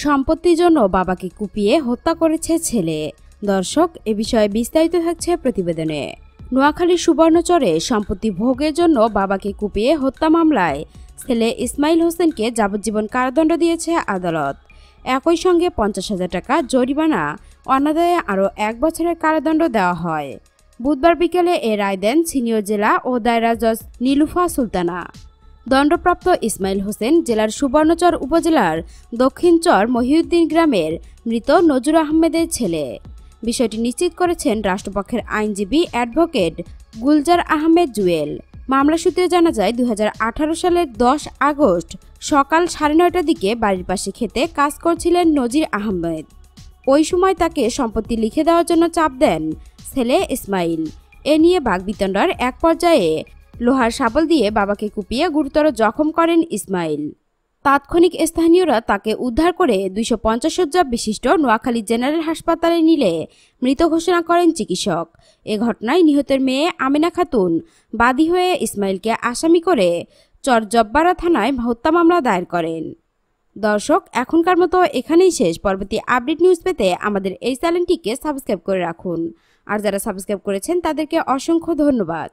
সম্পত্তির জন্য বাবাকে কুপিয়ে হত্যা করেছে ছেলে। দর্শক, এ বিষয়ে বিস্তারিত থাকছে প্রতিবেদনে। নোয়াখালীর সুবর্ণচরে সম্পত্তি ভোগের জন্য বাবাকে কুপিয়ে হত্যা মামলায় ছেলে ইসমাইল হোসেনকে যাবজ্জীবন কারাদণ্ড দিয়েছে আদালত। একই সঙ্গে 50,000 টাকা জরিমানা, অনাদায়ে আরও 1 বছরের কারাদণ্ড দেওয়া হয়। বুধবার বিকেলে এ রায় দেন সিনিয়র জেলা ও দায়রা জজ নীলুফা সুলতানা। দণ্ডপ্রাপ্ত ইসমাইল হোসেন জেলার সুবর্ণচর উপজেলার দক্ষিণ চর মহিউদ্দিন গ্রামের মৃত নজরুল আহমেদের ছেলে। বিষয়টি নিশ্চিত করেছেন রাষ্ট্রপক্ষের আইনজীবী অ্যাডভোকেট গুলজার আহমেদ জুয়েল। মামলা সূত্রে জানা যায়, 2018 সালের 10 আগস্ট সকাল 9:30টার দিকে বাড়ির পাশে খেতে কাজ করছিলেন নজির আহমেদ। ওই সময় তাকে সম্পত্তি লিখে দেওয়ার জন্য চাপ দেন ছেলে ইসমাইল। এ নিয়ে বাকবিতণ্ডার এক পর্যায়ে লোহার শাবল দিয়ে বাবাকে কুপিয়ে গুরুতর জখম করেন ইসমাইল। তাৎক্ষণিক স্থানীয়রা তাকে উদ্ধার করে 250 শয্যা বিশিষ্ট নোয়াখালী জেনারেল হাসপাতালে নিলে মৃত ঘোষণা করেন চিকিৎসক। এ ঘটনায় নিহতের মেয়ে আমিনা খাতুন বাদী হয়ে ইসমাইলকে আসামি করে চরজব্বারা থানায় হত্যা মামলা দায়ের করেন। দর্শক, এখনকার মতো এখানেই শেষ। পরবর্তী আপডেট নিউজ পেতে আমাদের এই চ্যানেলটিকে সাবস্ক্রাইব করে রাখুন। আর যারা সাবস্ক্রাইব করেছেন তাদেরকে অসংখ্য ধন্যবাদ।